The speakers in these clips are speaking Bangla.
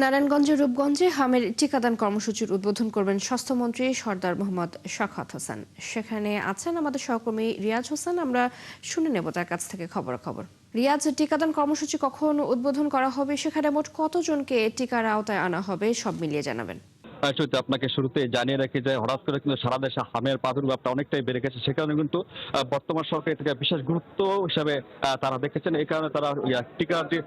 নারায়ণগঞ্জের রূপগঞ্জে হামের টিকাদান কর্মসূচির উদ্বোধন করবেন স্বাস্থ্যমন্ত্রী সরদার মোহাম্মদ শওকত হোসেন। সেখানে আছেন আমাদের সহকর্মী রিয়াজ হোসেন। আমরা শুনে নেব তার কাছ থেকে খবরাখবর। রিয়াজ, টিকাদান কর্মসূচি কখন উদ্বোধন করা হবে, সেখানে মোট কতজনকে টিকার আওতায় আনা হবে, সব মিলিয়ে জানাবেন। আপনাকে শুরুতে জানিয়ে রাখি যে হঠাৎ করে কিন্তু সারা দেশে হামের প্রাদুর্ভাবটা অনেকটাই বেড়ে গেছে। সে কারণে কিন্তু বর্তমান সরকার এটাকে বিশেষ গুরুত্ব হিসেবে তারা দেখেছেন। এই কারণে তারা টিকার যে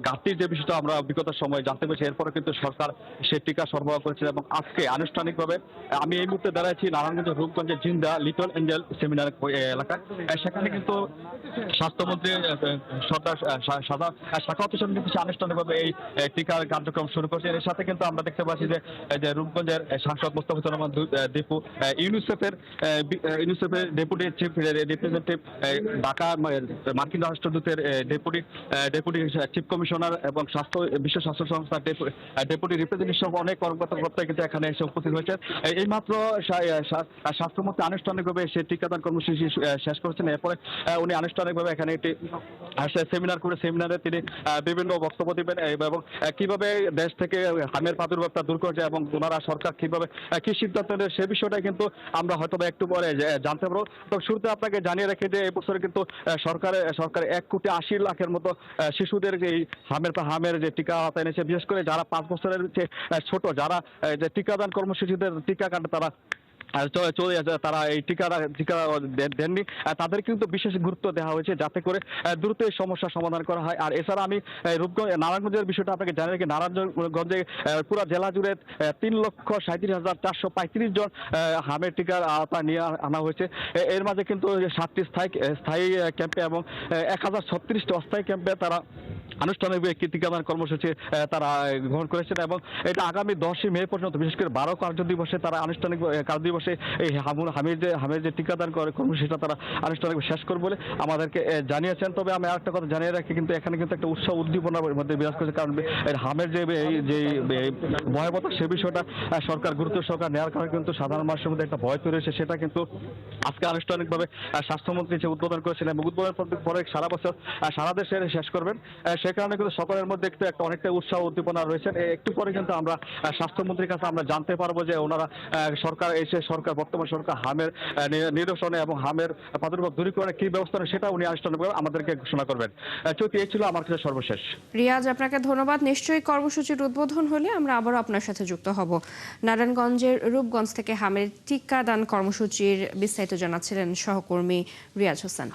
ঘাটতির যে বিষয়টা আমরা বিগত সময় জানতে পেরেছি, এরপরে কিন্তু সরকার সে টিকা সরবরাহ করেছে এবং আজকে আনুষ্ঠানিকভাবে আমি এই মুহূর্তে দাঁড়াচ্ছি নারায়ণগঞ্জের রূপগঞ্জের জিন্দা লিটল এঞ্জেল সেমিনার এলাকায়। সেখানে কিন্তু স্বাস্থ্যমন্ত্রী সরদার শওকত হোসেন কিন্তু আনুষ্ঠানিকভাবে এই টিকার কার্যক্রম শুরু করেছেন। এর সাথে কিন্তু আমরা দেখতে পাচ্ছি যে রূপগঞ্জের সাংসদ মোস্তফা রহমান দীপু, ইউনিসেফের ডেপুটি চিফ রিপ্রেজেন্টেটিভ, ঢাকা মার্কিন রাষ্ট্রদূতের ডেপুটি চিফ কমিশনার এবং বিশ্ব স্বাস্থ্য সংস্থার ডেপুটি রিপ্রেজেন্টেটিভ সহ অনেক কর্মকর্তা কিন্তু এখানে এসে উপস্থিত হয়েছে। এইমাত্র স্বাস্থ্যমন্ত্রী আনুষ্ঠানিকভাবে সে টিকাদান কর্মসূচি শেষ করেছেন। এরপরে উনি আনুষ্ঠানিকভাবে এখানে একটি সেমিনার করে সেমিনারে তিনি বিভিন্ন বক্তব্য দিবেন এবং কিভাবে দেশ থেকে হামের প্রাদুর্ভাবটা দূর করেছে এবং ওনারা সরকার কিভাবে কি সিদ্ধান্ত নেয় সে বিষয়টা কিন্তু আমরা হয়তো একটু পরে জানতে পারবো। তো শুরুতে আপনাকে জানিয়ে রাখি যে এই বছরে কিন্তু সরকার 1,80,00,000-এর মতো শিশুদের যে হামের যে টিকা আওতায় এনেছে, বিশেষ করে যারা 5 বছরের যে ছোট, যারা যে টিকাদান কর্মসূচিতে টিকা কাটে তারা চলে যাচ্ছে, তারা এই টিকা দেননি, তাদের কিন্তু বিশেষ গুরুত্ব দেওয়া হয়েছে যাতে করে দ্রুত এই সমস্যার সমাধান করা হয়। আর এছাড়া আমি নারায়ণগঞ্জের বিষয়টা আপনাকে জানিয়ে রাখি, নারায়ণগঞ্জে পুরো জেলা জুড়ে 3,37,435 জন হামের টিকার আওতায় নিয়ে আনা হয়েছে। এর মাঝে কিন্তু 7টি স্থায়ী ক্যাম্পে এবং 1,036টি অস্থায়ী ক্যাম্পে তারা আনুষ্ঠানিক একটি টিকাদান কর্মসূচি তারা গ্রহণ করেছেন এবং এটা আগামী 10ই মে পর্যন্ত, বিশেষ করে 12 কার্যদিবসে তারা আনুষ্ঠানিক কার্যদিবসে এই হামের যে টিকাদান কর্মসূচিটা তারা আনুষ্ঠানিক শেষ করবে বলে আমাদেরকে জানিয়েছেন। তবে আমি আরেকটা কথা জানিয়ে রাখি, কিন্তু এখানে কিন্তু একটা উৎসাহ উদ্দীপনার মধ্যে বিরাজ করছে, কারণ হামের যে ভয়াবহতা সে বিষয়টা সরকার গুরুত্ব সরকার নেওয়ার কারণে কিন্তু সাধারণ মানুষের মধ্যে একটা ভয় তৈরি হয়েছে। সেটা কিন্তু আজকে আনুষ্ঠানিকভাবে স্বাস্থ্যমন্ত্রী যে উদ্বোধন করেছিলেন এবং উদ্বোধন পরে সারা বছর সারা দেশে শেষ করবেন, সে কারণে কিন্তু সকলের মধ্যে একটা অনেকটা উৎসাহ উদ্দীপনা রয়েছেন। একটু পরে কিন্তু আমরা স্বাস্থ্যমন্ত্রীর কাছে আমরা জানতে পারবো যে ওনারা বর্তমান সরকার হামের নিরসনে এবং হামের প্রাদুর্ভাব দূরীকরণে কি ব্যবস্থা নেয় সেটা উনি আনুষ্ঠানিকভাবে আমাদেরকে ঘোষণা করবেন। এই ছিল আমার কাছে সর্বশেষ। রিয়াজ, আপনাকে ধন্যবাদ। নিশ্চয়ই কর্মসূচির উদ্বোধন হলে আমরা আবারও আপনার সাথে যুক্ত হব। নারায়ণগঞ্জের রূপগঞ্জ থেকে হামের টিকাদান কর্মসূচির বিস্তারিত জানাচ্ছিলেন সহকর্মী রিয়াজ হোসেন।